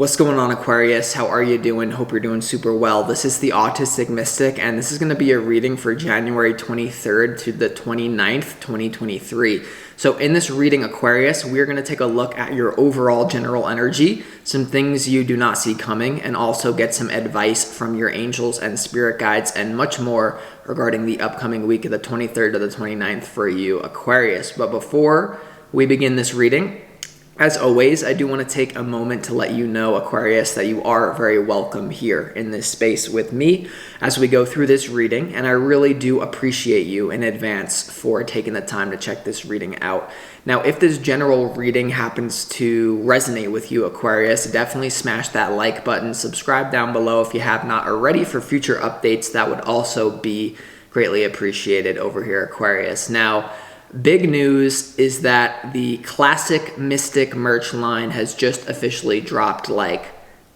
What's going on, Aquarius? How are you doing? Hope you're doing super well. This is the Autistic Mystic, and this is going to be a reading for January 23rd to the 29th, 2023. So in this reading, Aquarius, we're going to take a look at your overall general energy, some things you do not see coming, and also get some advice from your angels and spirit guides and much more regarding the upcoming week of the 23rd to the 29th for you, Aquarius. But before we begin this reading, as always, I do want to take a moment to let you know, Aquarius, that you are very welcome here in this space with me as we go through this reading, and I really do appreciate you in advance for taking the time to check this reading out. Now, if this general reading happens to resonate with you, Aquarius, definitely smash that like button, subscribe down below if you have not already for future updates. That would also be greatly appreciated over here, Aquarius. Now, big news is that the Classic Mystic merch line has just officially dropped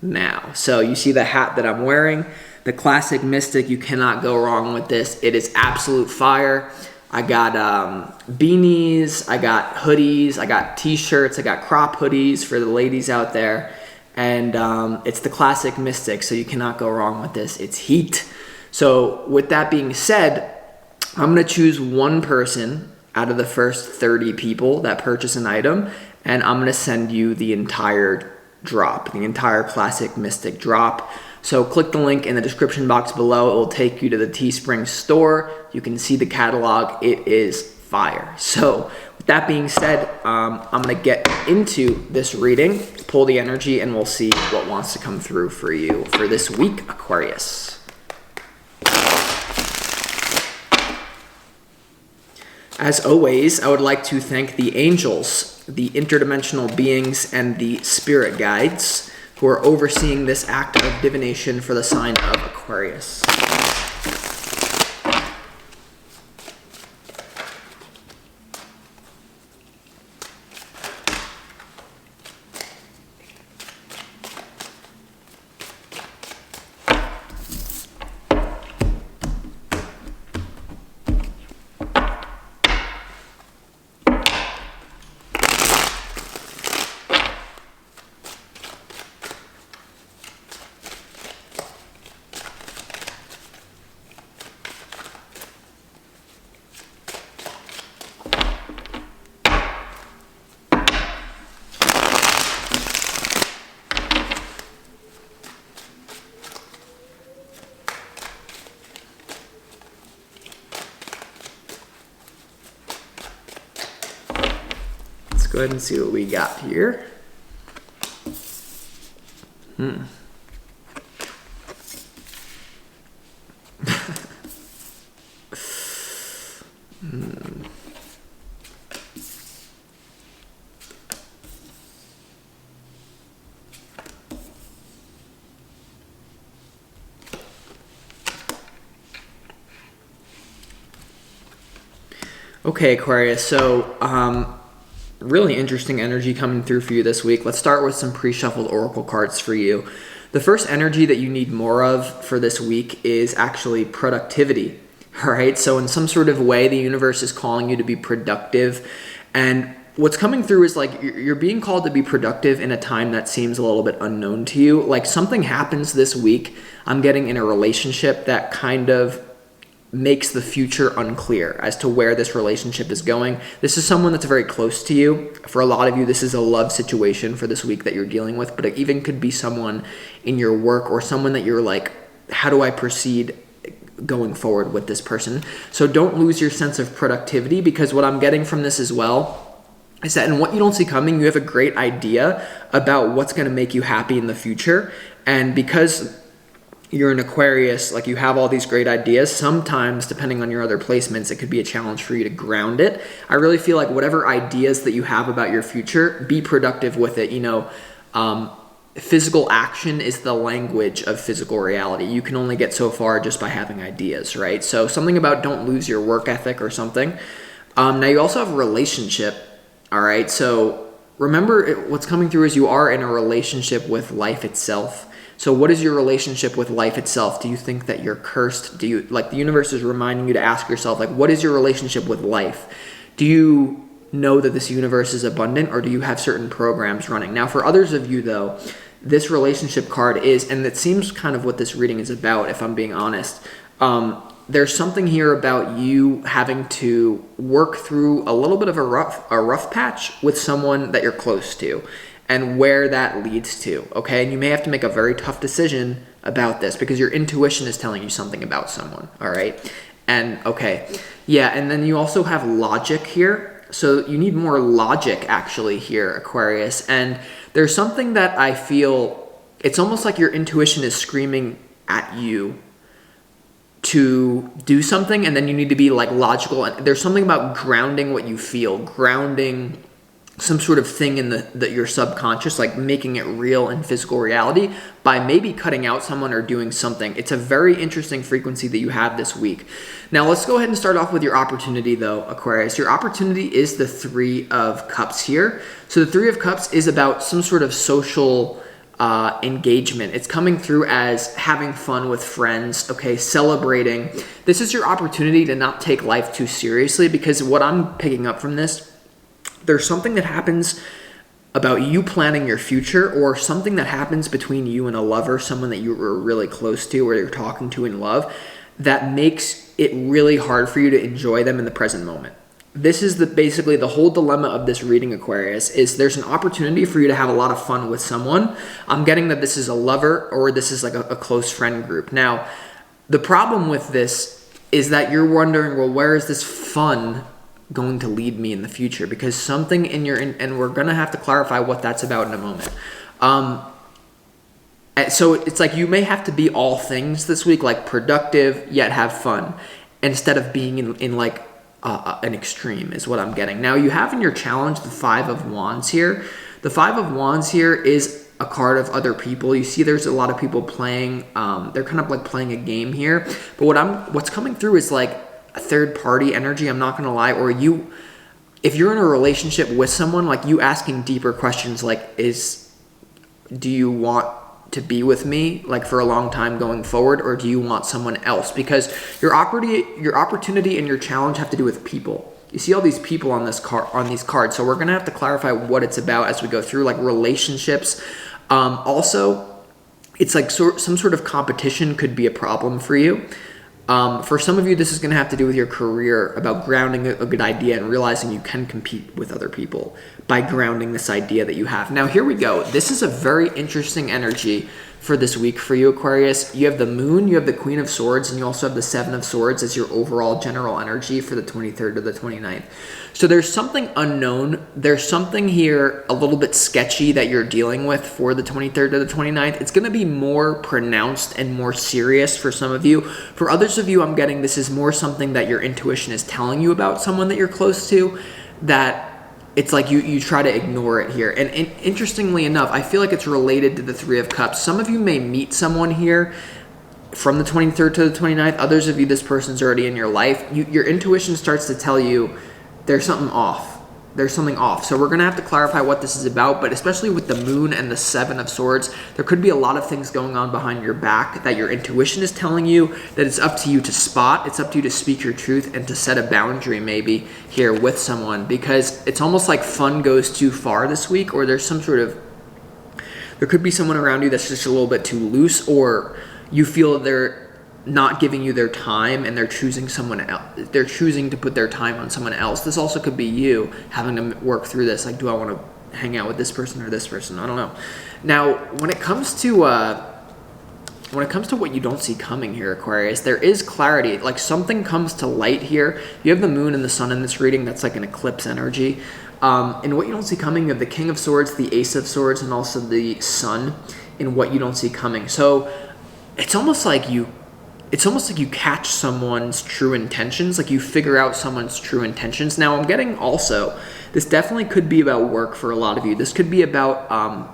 now. So you see the hat that I'm wearing, the Classic Mystic. You cannot go wrong with this. It is absolute fire. I got beanies, I got hoodies, I got t-shirts, I got crop hoodies for the ladies out there. And it's the Classic Mystic, so you cannot go wrong with this. It's heat. So with that being said, I'm going to choose one person out of the first 30 people that purchase an item, and I'm going to send you the entire drop, the entire Classic Mystic drop. So click the link in the description box below. It will take you to the Teespring store. You can see the catalog. It is fire. So with that being said, I'm going to get into this reading, pull the energy, and we'll see what wants to come through for you for this week, Aquarius. As always, I would like to thank the angels, the interdimensional beings, and the spirit guides who are overseeing this act of divination for the sign of Aquarius. Go ahead and see what we got here. Okay, Aquarius, so really interesting energy coming through for you this week. Let's start with some pre-shuffled oracle cards for you. The first energy that you need more of for this week is actually productivity. All right, so in some sort of way, the universe is calling you to be productive, and what's coming through is like you're being called to be productive in a time that seems a little bit unknown to you. Like something happens this week, I'm getting in a relationship that kind of makes the future unclear as to where this relationship is going. This is someone that's very close to you. For a lot of you, this is a love situation for this week that you're dealing with, but it even could be someone in your work or someone that you're like, how do I proceed going forward with this person? So don't lose your sense of productivity, because what I'm getting from this as well is that in what you don't see coming, you have a great idea about what's going to make you happy in the future. And because you're an Aquarius, like you have all these great ideas, sometimes depending on your other placements, it could be a challenge for you to ground it. I really feel like whatever ideas that you have about your future, be productive with it. Physical action is the language of physical reality. You can only get so far just by having ideas, right? So something about don't lose your work ethic or something. Now you also have a relationship, all right? So remember what's coming through is you are in a relationship with life itself. So what is your relationship with life itself? Do you think that you're cursed? Do you, like, the universe is reminding you to ask yourself, like, what is your relationship with life? Do you know that this universe is abundant, or do you have certain programs running? Now, for others of you, though, this relationship card is, and it seems kind of what this reading is about, if I'm being honest. There's something here about you having to work through a little bit of a rough patch with someone that you're close to, and where that leads to, okay? And you may have to make a very tough decision about this because your intuition is telling you something about someone, all right? And okay, yeah, and then you also have logic here. So you need more logic actually here, Aquarius. And there's something that I feel, it's almost like your intuition is screaming at you to do something, and then you need to be like logical. And there's something about grounding what you feel, grounding some sort of thing in your subconscious, like making it real in physical reality by maybe cutting out someone or doing something. It's a very interesting frequency that you have this week. Now let's go ahead and start off with your opportunity though, Aquarius. Your opportunity is the 3 of Cups here. So the 3 of Cups is about some sort of social engagement. It's coming through as having fun with friends, okay, celebrating. This is your opportunity to not take life too seriously, because what I'm picking up from this, there's something that happens about you planning your future, or something that happens between you and a lover, someone that you were really close to or you're talking to in love, that makes it really hard for you to enjoy them in the present moment. This is basically the whole dilemma of this reading, Aquarius, is there's an opportunity for you to have a lot of fun with someone. I'm getting that this is a lover or this is like a close friend group. Now, the problem with this is that you're wondering, well, where is this fun going to lead me in the future? Because something in and we're going to have to clarify what that's about in a moment. So it's like you may have to be all things this week, like productive yet have fun, instead of being in like an extreme is what I'm getting. Now you have in your challenge the 5 of Wands here. The 5 of Wands here is a card of other people. You see there's a lot of people playing, they're kind of like playing a game here. But what's coming through is like a third party energy, I'm not gonna lie, or if you're in a relationship with someone, like you asking deeper questions like, do you want to be with me like for a long time going forward, or do you want someone else? Because your opportunity and your challenge have to do with people. You see all these people on these cards, so we're gonna have to clarify what it's about as we go through, like relationships. Also, it's like some sort of competition could be a problem for you. For some of you, this is going to have to do with your career, about grounding a good idea and realizing you can compete with other people by grounding this idea that you have. Now, here we go. This is a very interesting energy for this week for you, Aquarius. You have the Moon, you have the Queen of Swords, and you also have the 7 of Swords as your overall general energy for the 23rd to the 29th. So there's something unknown. There's something here a little bit sketchy that you're dealing with for the 23rd to the 29th. It's going to be more pronounced and more serious for some of you. For others of you, I'm getting this is more something that your intuition is telling you about someone that you're close to, that it's like you try to ignore it here. And interestingly enough, I feel like it's related to the 3 of Cups. Some of you may meet someone here from the 23rd to the 29th. Others of you, this person's already in your life. Your intuition starts to tell you there's something off. There's something off. So we're going to have to clarify what this is about, but especially with the Moon and the 7 of Swords, there could be a lot of things going on behind your back that your intuition is telling you that it's up to you to spot. It's up to you to speak your truth and to set a boundary maybe here with someone, because it's almost like fun goes too far this week, or there's some sort of, there could be someone around you that's just a little bit too loose, or you feel they're not giving you their time and they're choosing someone else. They're choosing to put their time on someone else. This also could be you having to work through this. Like, do I want to hang out with this person or this person? I don't know. Now, when it comes to what you don't see coming here, Aquarius, there is clarity. Like something comes to light here. You have the Moon and the Sun in this reading. That's like an eclipse energy. And what you don't see coming, you have the King of Swords, the Ace of Swords, and also the Sun in what you don't see coming. So it's almost like you catch someone's true intentions, like you figure out someone's true intentions. Now, I'm getting also, this definitely could be about work for a lot of you. This could be about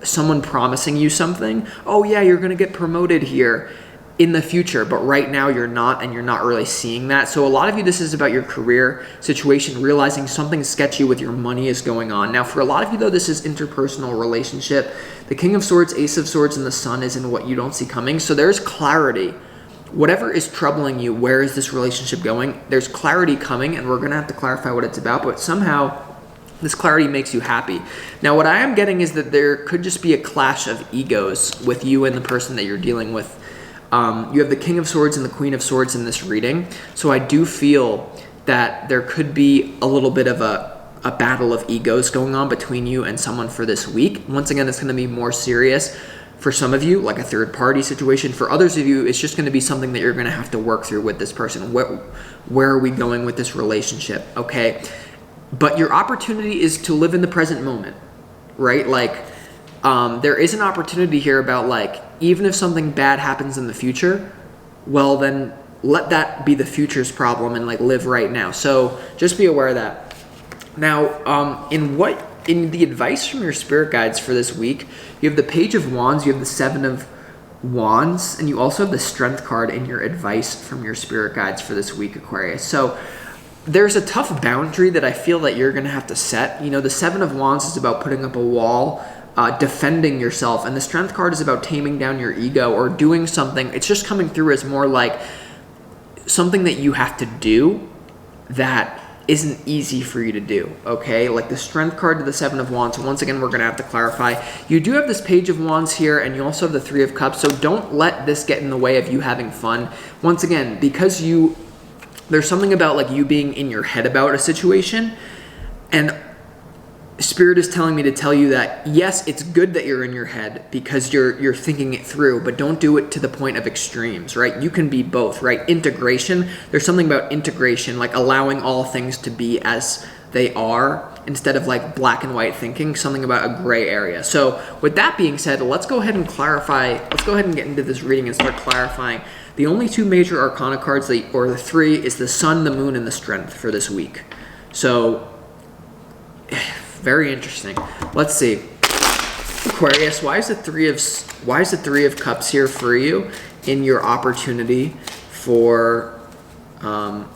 someone promising you something. Oh yeah, you're going to get promoted here in the future, but right now you're not, and you're not really seeing that. So a lot of you, this is about your career situation, realizing something sketchy with your money is going on. Now, for a lot of you though, this is interpersonal relationship. The King of Swords, Ace of Swords, and the Sun is in what you don't see coming. So there's clarity. Whatever is troubling you, where is this relationship going? There's clarity coming, and we're going to have to clarify what it's about, but somehow This clarity makes you happy. Now, what I am getting is that there could just be a clash of egos with you and the person that you're dealing with. You have the King of Swords and the Queen of Swords in this reading. So I do feel that there could be a little bit of a battle of egos going on between you and someone for this week. Once again, it's going to be more serious for some of you, like a third party situation. For others of you, it's just going to be something that you're going to have to work through with this person. Where are we going with this relationship? Okay. But your opportunity is to live in the present moment, right? Like, there is an opportunity here about, like, even if something bad happens in the future, well, then let that be the future's problem and, like, live right now. So just be aware of that. Now, in the advice from your spirit guides for this week, you have the Page of Wands, you have the Seven of Wands, and you also have the Strength card in your advice from your spirit guides for this week, Aquarius. So there's a tough boundary that I feel that you're going to have to set. You know, the Seven of Wands is about putting up a wall, defending yourself, and the Strength card is about taming down your ego or doing something. It's just coming through as more like something that you have to do that isn't easy for you to do, okay? Like the Strength card to the Seven of Wands. Once again, we're going to have to clarify. You do have this Page of Wands here, and you also have the Three of Cups, so don't let this get in the way of you having fun. Once again, because there's something about like you being in your head about a situation, and Spirit is telling me to tell you that yes, it's good that you're in your head because you're thinking it through, but don't do it to the point of extremes, right? You can be both, right? Integration, there's something about integration, like allowing all things to be as they are instead of like black and white thinking, something about a gray area. So with that being said, let's go ahead and clarify, let's go ahead and get into this reading and start clarifying. The only two major arcana cards, or the three, is the Sun, the Moon, and the Strength for this week. So, very interesting. Let's see. Aquarius, why is the Three of Cups here for you in your opportunity for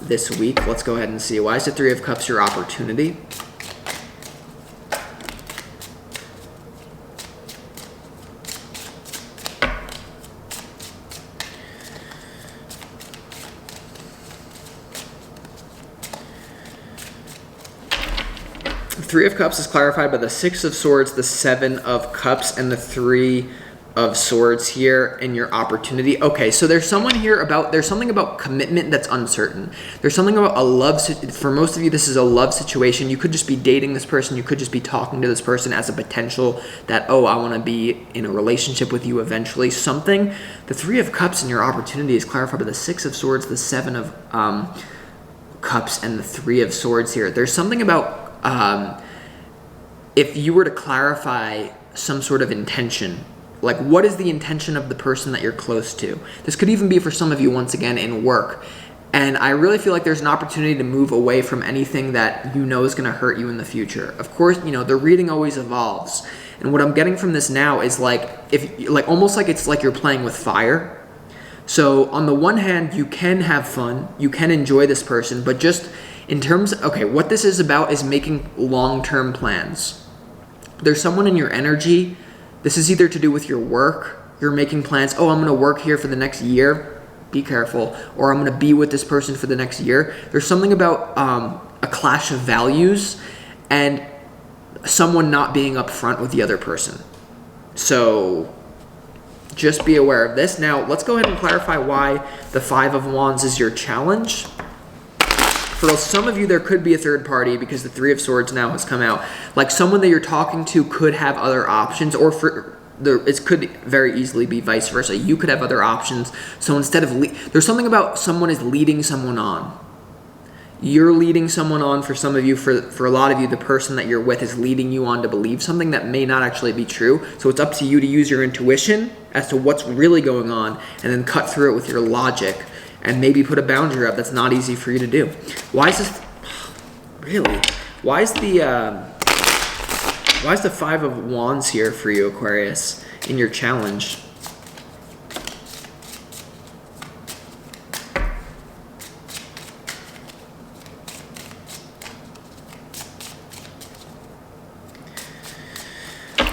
this week? Let's go ahead and see. Why is the Three of Cups your opportunity? Three of Cups is clarified by the Six of Swords, the Seven of Cups, and the Three of Swords here in your opportunity. Okay, so there's something about commitment that's uncertain. There's something about a love, for most of you, this is a love situation. You could just be dating this person. You could just be talking to this person as a potential that, oh, I want to be in a relationship with you eventually. Something, the Three of Cups in your opportunity is clarified by the Six of Swords, the Seven of Cups, and the Three of Swords here. There's something about, if you were to clarify some sort of intention, like what is the intention of the person that you're close to? This could even be for some of you, once again, in work. And I really feel like there's an opportunity to move away from anything that you know is going to hurt you in the future. Of course, you know, the reading always evolves. And what I'm getting from this now is almost like it's like you're playing with fire. So on the one hand, you can have fun, you can enjoy this person, but just in terms, okay, what this is about is making long-term plans. There's someone in your energy. This is either to do with your work. You're making plans. Oh, I'm going to work here for the next year. Be careful. Or I'm going to be with this person for the next year. There's something about a clash of values and someone not being upfront with the other person. So just be aware of this. Now, let's go ahead and clarify why the Five of Wands is your challenge. For some of you, there could be a third party because the Three of Swords now has come out. Like someone that you're talking to could have other options, or it could very easily be vice versa. You could have other options. So instead of, there's something about someone is leading someone on. You're leading someone on for some of you. For a lot of you, the person that you're with is leading you on to believe something that may not actually be true. So it's up to you to use your intuition as to what's really going on and then cut through it with your logic. And maybe put a boundary up that's not easy for you to do. Why is this, really? Why is the Five of Wands here for you, Aquarius, in your challenge?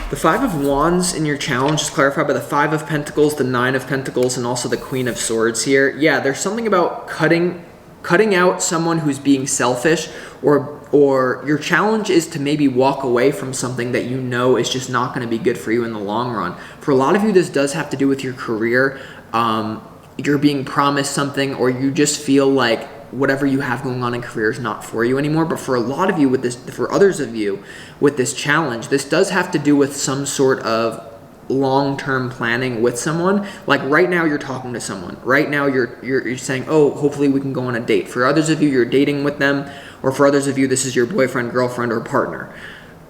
The Five of Wands in your challenge is clarified by the Five of Pentacles, the Nine of Pentacles, and also the Queen of Swords here. Yeah, there's something about cutting cutting out someone who's being selfish, or your challenge is to maybe walk away from something that you know is just not going to be good for you in the long run. For a lot of you, this does have to do with your career. You're being promised something, or you just feel like whatever you have going on in career is not for you anymore. But for a lot of you with this, for others of you with this challenge, this does have to do with some sort of long-term planning with someone. Like right now you're talking to someone. Right now you're saying, oh, hopefully we can go on a date. For others of you, you're dating with them, or for others of you, this is your boyfriend, girlfriend, or partner.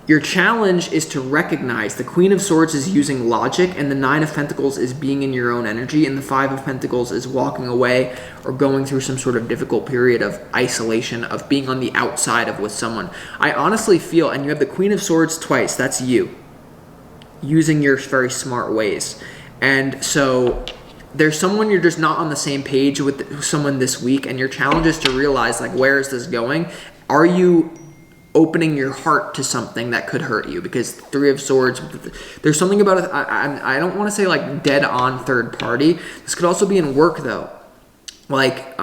Your challenge is to recognize the Queen of Swords is using logic, and the Nine of Pentacles is being in your own energy, and the Five of Pentacles is walking away or going through some sort of difficult period of isolation, of being on the outside of with someone. I honestly feel, and you have the Queen of Swords twice, that's you, using your very smart ways. And so there's someone you're just not on the same page with, someone this week, and your challenge is to realize, like, where is this going? Are you opening your heart to something that could hurt you? Because Three of Swords, there's something about it. I don't want to say like dead on third party. This could also be in work though. Like,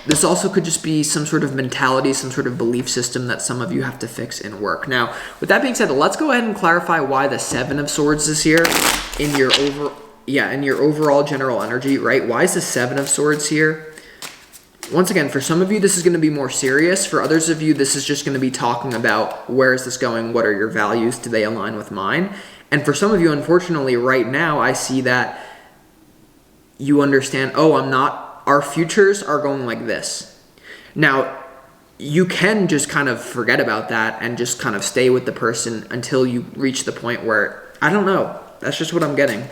this also could just be some sort of mentality, some sort of belief system that some of you have to fix in work. Now, with that being said, let's go ahead and clarify why the Seven of Swords is here in your overall general energy, right? Why is the Seven of Swords here? Once again, for some of you, this is going to be more serious. For others of you, this is just going to be talking about where is this going? What are your values? Do they align with mine? And for some of you, unfortunately, right now, I see that you understand, oh, our futures are going like this. Now, you can just kind of forget about that and just kind of stay with the person until you reach the point where, I don't know, that's just what I'm getting.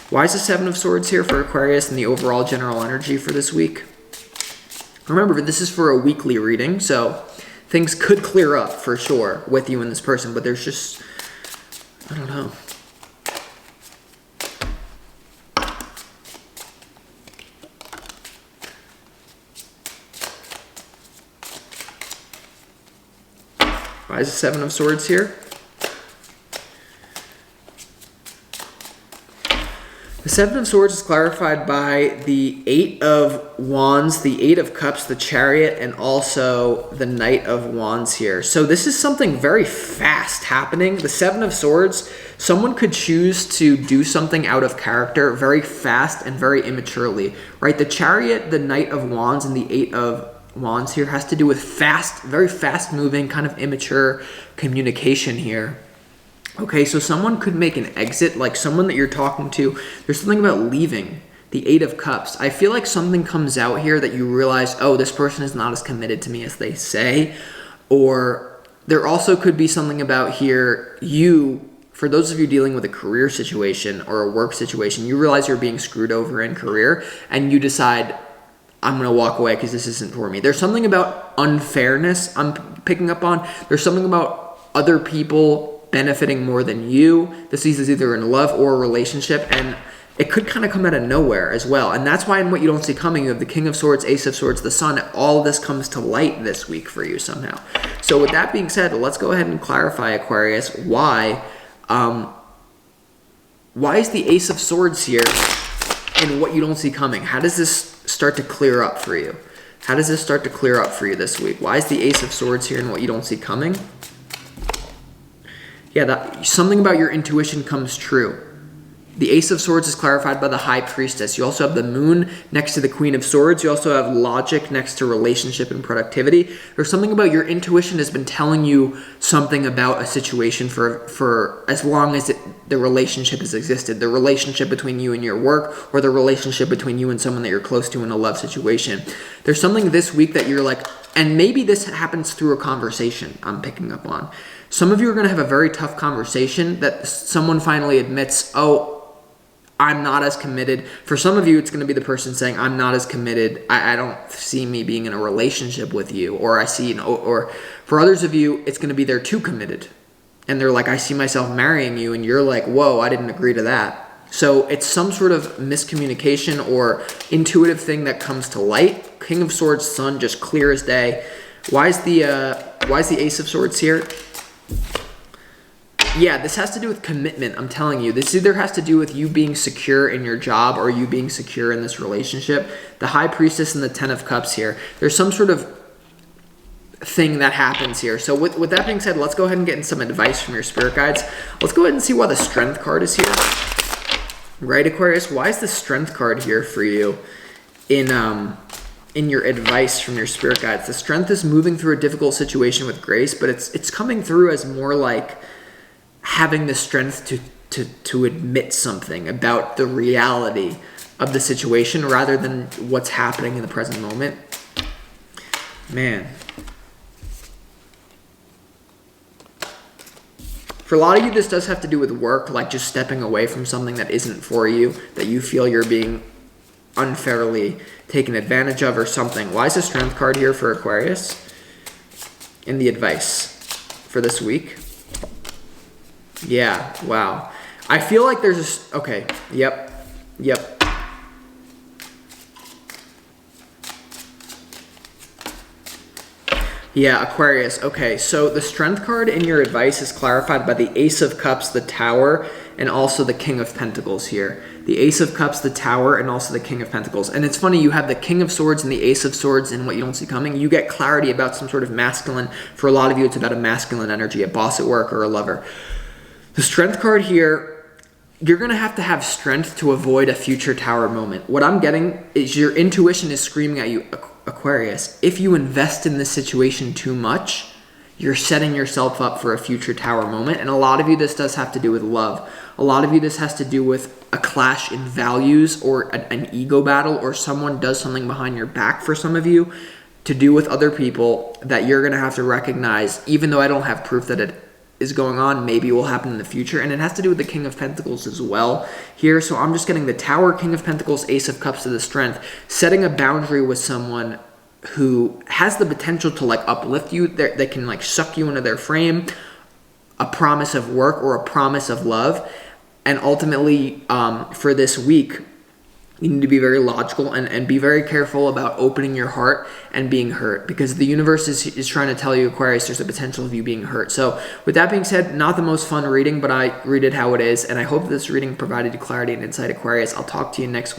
Why is the Seven of Swords here for Aquarius and the overall general energy for this week? Remember, this is for a weekly reading, so things could clear up for sure with you and this person, but there's just, I don't know. Why is the Seven of Swords here? The Seven of Swords is clarified by the Eight of Wands, the Eight of Cups, the Chariot, and also the Knight of Wands here. So this is something very fast happening. The Seven of Swords, someone could choose to do something out of character very fast and very immaturely, right? The Chariot, the Knight of Wands, and the Eight of Wands here has to do with fast, very fast moving, kind of immature communication here. Okay, so someone could make an exit, like someone that you're talking to. There's something about leaving. The Eight of Cups. I feel like something comes out here that you realize, oh, this person is not as committed to me as they say. Or there also could be something about here, for those of you dealing with a career situation or a work situation, you realize you're being screwed over in career and you decide, I'm going to walk away because this isn't for me. There's something about unfairness I'm picking up on. There's something about other people benefiting more than you. This is either in love or a relationship, and it could kind of come out of nowhere as well. And that's why in what you don't see coming, you have the King of Swords, Ace of Swords, the Sun. All of this comes to light this week for you somehow. So with that being said, let's go ahead and clarify, Aquarius, why is the Ace of Swords here in what you don't see coming? How does this start to clear up for you? How does this start to clear up for you this week? Why is the Ace of Swords here in what you don't see coming? Yeah, something about your intuition comes true. The Ace of Swords is clarified by the High Priestess. You also have the Moon next to the Queen of Swords. You also have logic next to relationship and productivity. There's something about your intuition has been telling you something about a situation for as long as the relationship has existed. The relationship between you and your work, or the relationship between you and someone that you're close to in a love situation. There's something this week that you're like, and maybe this happens through a conversation I'm picking up on. Some of you are going to have a very tough conversation that someone finally admits, oh, I'm not as committed. For some of you, it's going to be the person saying, I'm not as committed. I don't see me being in a relationship with you. Or or for others of you, it's going to be they're too committed. And they're like, I see myself marrying you. And you're like, whoa, I didn't agree to that. So it's some sort of miscommunication or intuitive thing that comes to light. King of Swords, Sun, just clear as day. Why is the Ace of Swords here? yeah, this has to do with commitment. I'm telling you, this either has to do with you being secure in your job or you being secure in this relationship. The High Priestess and the Ten of Cups here. There's some sort of thing that happens here. So with that being said, let's go ahead and get in some advice from your spirit guides. Let's go ahead and see why the Strength card is here. Right, Aquarius? Why is the Strength card here for you in your advice from your spirit guides? The Strength is moving through a difficult situation with grace, but it's coming through as more like having the strength to admit something about the reality of the situation rather than what's happening in the present moment. Man. For a lot of you, this does have to do with work, like just stepping away from something that isn't for you, that you feel you're being unfairly taken advantage of or something. Why is the Strength card here for Aquarius in the advice for this week? Yeah, wow. I feel like there's a... Okay, yep. Yeah, Aquarius. Okay, so the Strength card in your advice is clarified by the Ace of Cups, the Tower, and also the King of Pentacles here. The Ace of Cups, the Tower, and also the King of Pentacles. And it's funny, you have the King of Swords and the Ace of Swords in what you don't see coming. You get clarity about some sort of masculine. For a lot of you, it's about a masculine energy, a boss at work or a lover. The Strength card here, you're going to have strength to avoid a future Tower moment. What I'm getting is your intuition is screaming at you, Aquarius. If you invest in this situation too much, you're setting yourself up for a future Tower moment. And a lot of you, this does have to do with love. A lot of you, this has to do with a clash in values or an ego battle, or someone does something behind your back for some of you to do with other people that you're going to have to recognize, even though I don't have proof that it is going on, maybe it will happen in the future. And it has to do with the King of Pentacles as well here. So I'm just getting the Tower, King of Pentacles, Ace of Cups to the Strength. Setting a boundary with someone who has the potential to like uplift you. They can like suck you into their frame. A promise of work or a promise of love. And ultimately, for this week, you need to be very logical and be very careful about opening your heart and being hurt, because the universe is trying to tell you, Aquarius, there's a potential of you being hurt. So with that being said, not the most fun reading, but I read it how it is. And I hope this reading provided you clarity and insight, Aquarius. I'll talk to you next week.